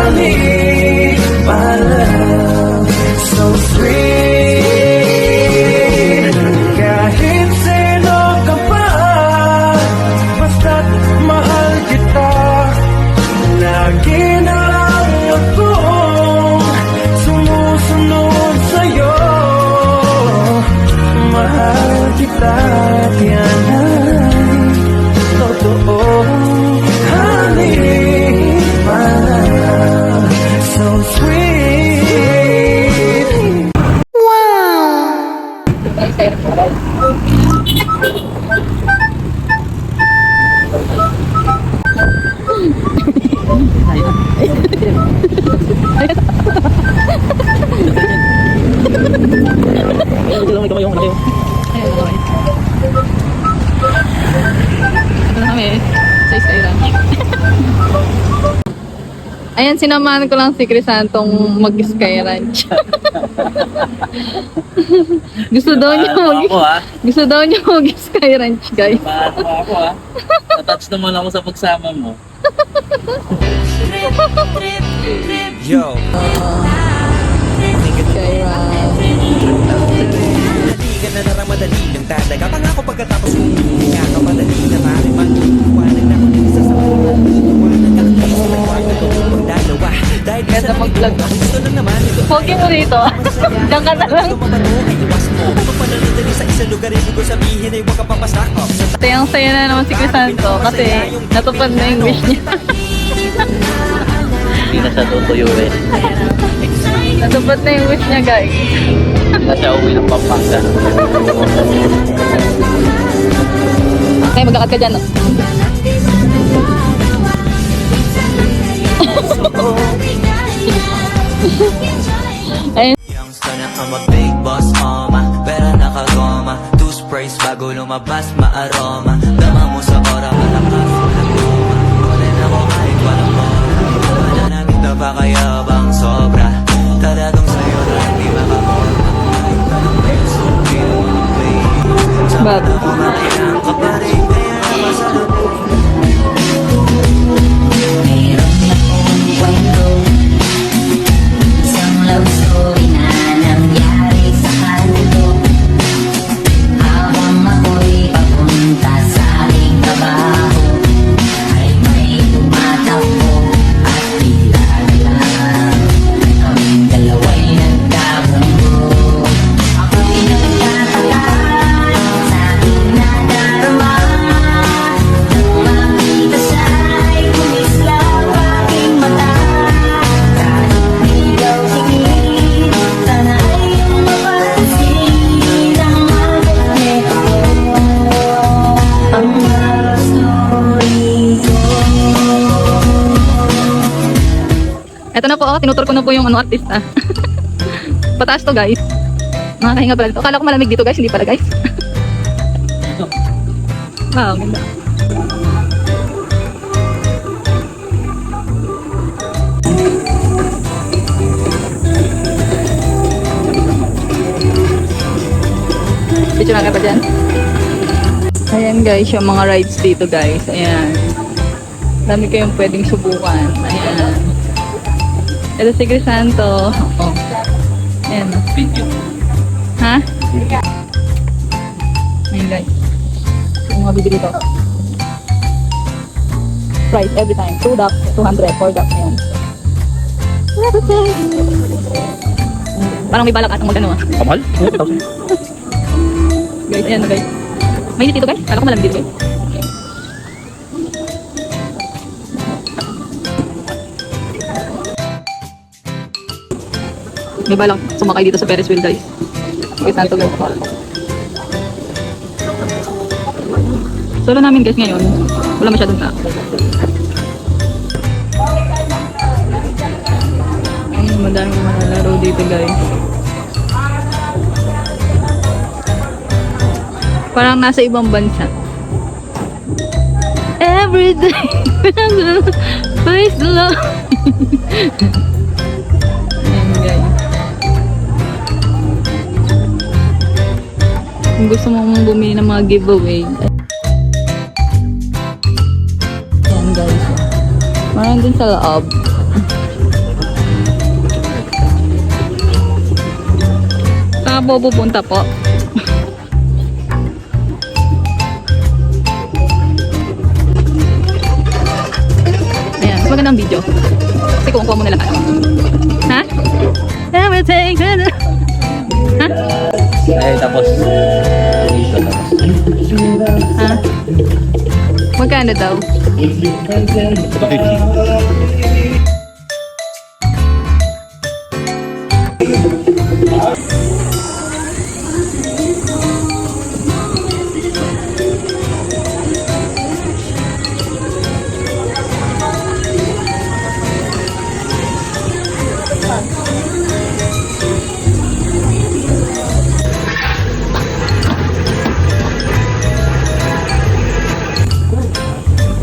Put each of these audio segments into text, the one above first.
honey, my love, so sweet. Kahit sino ka pa, basta't mahal kita. Lagi na lang akong sumusunod sa'yo. Mahal kita, yan ay totoo. Honey, my love, so sweet. Ayan, sinamahan ko lang si Crisantong mag-sky ranch. Gusto daw niya mag-sky ranch, guys. Paano ako ha? Natouch naman ako sa pagsama mo. Yo. Sky ranch. Madali ka na narang madali lang talaga. Pangako pagkatapos kong hindi ka madali na mariman. Iwanan na kung isa sa mga iwanan ka kung isa sa kwarto ko magdalawa. Dahil Ganda mag-vlog. gusto lang naman ito. Pogi mo dito. Diyan ka na lang. Tumabaro ay iwas mo. Pagpanalidali sa isang lugar, ibig ko sabihin ay huwag ka papasakop. Sayang saya na naman si Crisanto kasi natupad na yung wish niya. Hindi na siya tutuyuin. Natupad na yung wish niya, guys. Hindi na siya uwi ng Pampanga. Okay, magkakad ka dyan, no? Ayun. Youngster na I'm a big boss, pera nakagoma. Two sprays bago lumabas, maaroma. Dama mo sa ora, malakas, malagoma. Kunin ako kahit walang mora. Wala namin napakayabang sobra. Talagang sa'yo na hindi makaporma. Kahit anong peso, feel mo, baby. Sa Bago. mata ko makinang ka pa rin, kaya napasalubong. Mayroon akong kwento, isang love story na nangyari sa kanto. Habang ako'y papunta sa aking trabaho, ay may tumatakbo at bigla na lang kaming dalawa'y nagkabanggo. Ako'y nagtataka sa aking nadarama, nang makita siya'y kumislap aking mata. Kahit di daw tingin, sana ay iyong mapansin ang magnet ko, ang love story ko. Ito na po, tinutur ko na po yung artista. Pataas to, guys. Nakakahinga pala dito. Akala ko malamig dito, guys. Hindi pala, guys. Wow, ganda. Picture nga pa dyan. Ayan, guys, yung mga rides dito, guys. Ayan. Dami kayong pwedeng subukan. Ayan. Ito si Crisanto. Oh. Ayan. Video. Ha? Ayan, guys. Yung mga bibili dito. Price every time. 2 ducks, 200, 4 ducks. Ayan. Parang may balak atang mag-ano ah. Kamahal? Guys, ayan na guys. Mainit dito guys. Kala ko malamig dito guys. May balak sumakay dito sa Ferris wheel guys. Guys, santo guys. Solo namin guys ngayon. Wala masyadong na. Ay, madaming mga laro dito guys. Parang nasa ibang bansa. Every day, praise the Lord. Ayan guys. Kung gusto mong bumili ng mga giveaway. Ayan guys. Marang din sa loob. Saan po pupunta po? Ayan, mas magandang video. Kasi kuha mo na lang tayo. Ha? Everything. Ha? Ay, tapos. Dito, tapos. Ha? Magkano daw?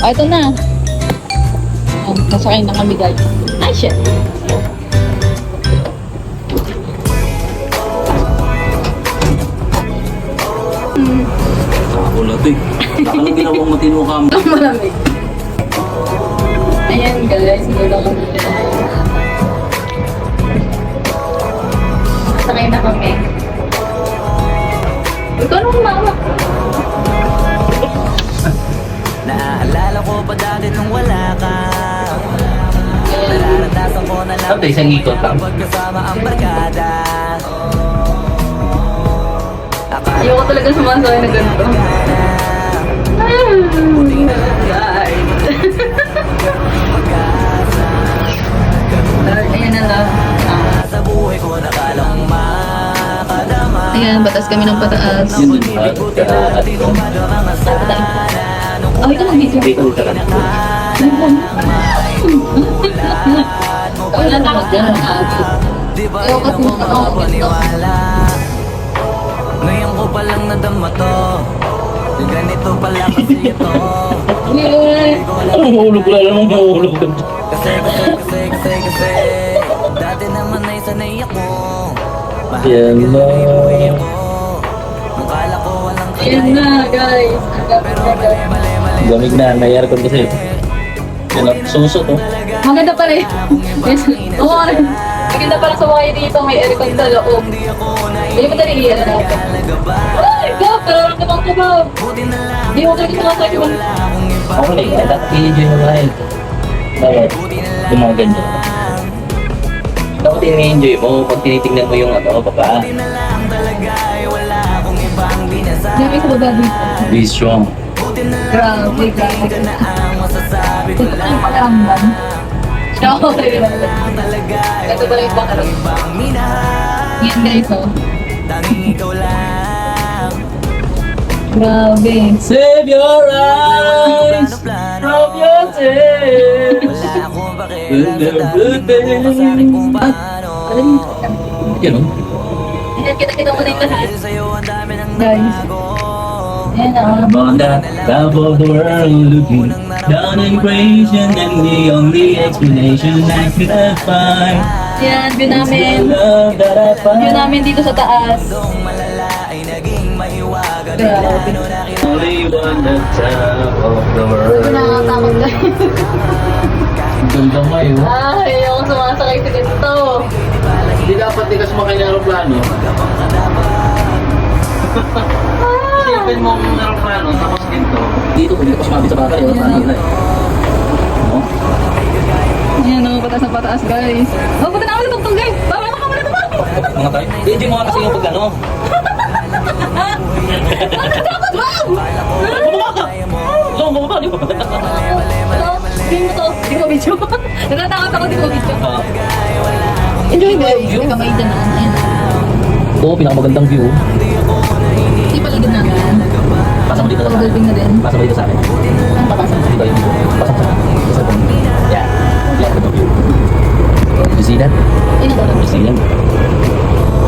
Ah, ito na. Oh, nasakay na kami guys. Ay, shit. Nakakulat eh. Nakalang ginawang matino ka mo. Ang malamig. Ayan guys, nila kami. Nasakay na kami. Ikaw nung mama. Naaalala ko pa dati nung wala ka. Nararanasan ko na lang Ate, isang ikot lang. kapag kasama ang barkada. Ayoko talaga sumasakay na ganito. Ayan na lang. Sa buhay ko nakalang makadama. Ayan, batas kami ng pataas. Yun din ba? Oh, ito lang dito. Dito ka lang. Wala na ako dyan. Di ba Ayoko yun kasi ako makapaniwala? Ngayon ko palang nadama to. Ganito pala kasi ito. Mahulog lang naman, mahulog. Kasi dati naman ay sanay ako. Yan na. Nung kala ko walang Ayan na, guys. Gamig na, may aircon kasi. Yan ang susot oh. Maganda pa rin. Yes. Oo, maganda pa rin sa bahay dito. May aircon sa loob. Hindi mo dali iyan na natin. Ay, God! Nararamdaman ko ba? Hindi mo talaga sumasakit mo. Ako na yun, dapat i-enjoy mo ngayon. Bakit? Yung mga ganyan. Dapat i-enjoy mo pag tinitingnan mo yung ano, baba. Dami sa baba dito. Be strong. Grabe, grabe. Ito pa yung pakaramdam. Okay. Ito pa yung pakaramdam. Yan guys, oh. Grabe. Save your eyes from your tears. Alam mo, Yan oh. kita mo na yung lahat. Guys. Ayan na. On that top of the world looking down in creation, and the only explanation I could find Yan, view namin. love that I View find. namin dito sa taas. Grabe. Only on the top of the world. Nakakatakot guys. Ganda mo yun. Ay, ako sumasakay sa ganito. Hindi dapat di ka sumakay ng aeroplano. Isipin mo ang aeroplano, tapos dito. Dito, hindi ka sumabit sa bata. Yung paano yun eh. No? Ayan, patas na pataas guys. Oh, punta na ako sa tugtog guys. Baba ka muna naman. Mga tayo. Enjoy mo nga kasi yung pag ano. Takot ba? Bumaba ka! Oo, bumaba. Di ba? Hindi mo to. Di ko video. Natatakot ako, di ko video. Ah. Enjoy guys. Hindi ka maida na. Ayan. Oo, pinakamagandang view. Hindi paligid namin. Pasa mo dito sa akin. Gagawin na din. Pasa mo dito sa akin. Ang patasan. Dito yung view. Pasa mo sa akin. Pasa mo. Yeah. Yeah, the view. Did you see that? Ayun na Did you see that?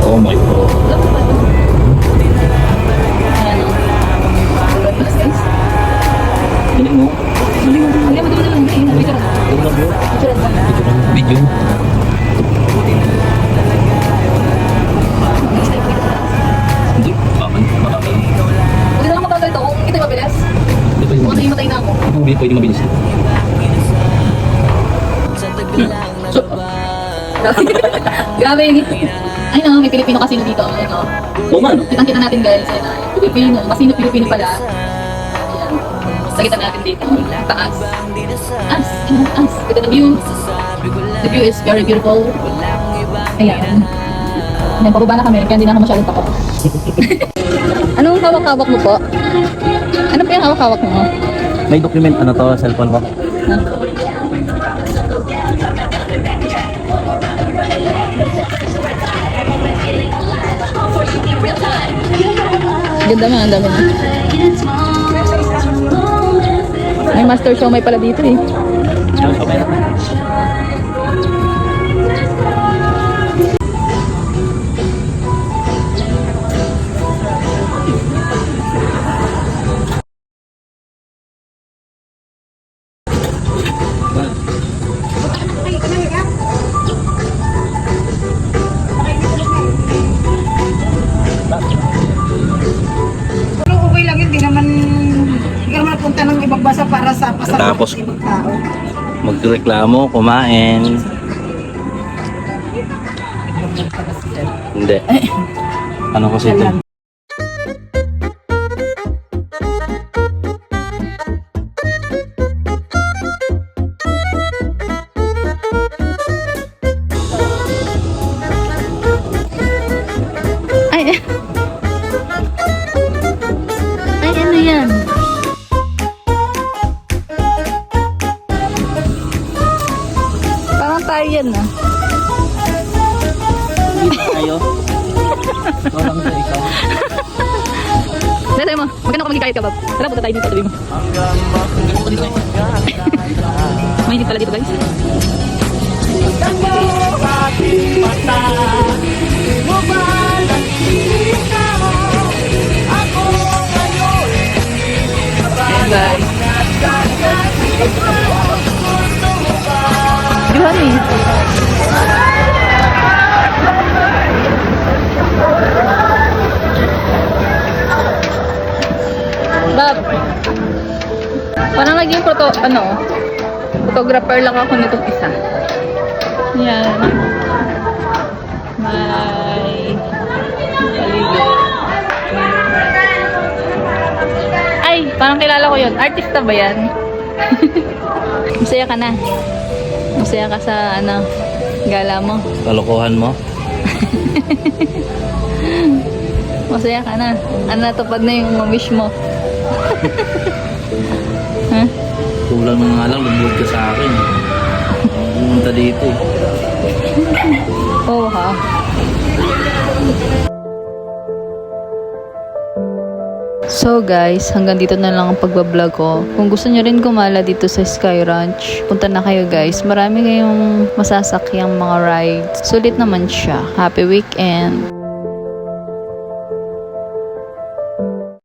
Oh my God. Ayan o. Gagawin guys. Galing mo. Galing mo. Hindi mo naman. Video na. Galing mo view. Video na. Video. Hindi. Bakit? Hindi na lang matagal ito. Kung ito'y mabilis. Hindi pwede Kung mabilis. matay na ako. Hindi pwede mabilis. So, Grabe yun. Ay no, may Pilipino casino dito. Ayun no. Oo man. Kitang-kita natin guys. Ayun no. Pilipino. Casino Pilipino pala. Ayan. Sagitan natin dito. Taas. Taas. Taas. Kita the view. The view is very beautiful. Ayan. Ayan, pababa na kami. Kaya hindi na ako masyadong takot. Anong hawak-hawak mo po? Ano pa yung hawak-hawak mo? May document, ano to, cellphone ko. Huh? Ganda nga, ang dami na. May master show may pala dito eh. Pero okay lang yun, hindi ka naman napunta ng ibang bansa para sa pasarap Tapos- ng ibang tao. Magreklamo, kumain. Hindi. Ano kasi ito? Ay, ay ano yan? Parang tayo yan ah. Hindi tayo. Walang sa ikaw. Dali mo, magkano ka magkikayat ka, Bob? Tara, punta tayo dito, tabi mo. May pala dito, guys. Ayan, guys. Diyan eh. Bob, parang naging photographer lang ako nitong isa. Yan. May paligid. Ay, parang kilala ko yun. Artista ba yan? Masaya ka na. Masaya ka sa gala mo. Kalokohan mo. Masaya ka na. Natupad na yung wish mo. Ha? Kulang na nga lang, lumuhod ka sa akin. Pumunta dito eh. Oo ha. So guys, hanggang dito na lang ang pagbablog ko. Kung gusto nyo rin gumala dito sa Sky Ranch, punta na kayo guys. Marami kayong masasakyang mga rides. Sulit naman siya. Happy weekend!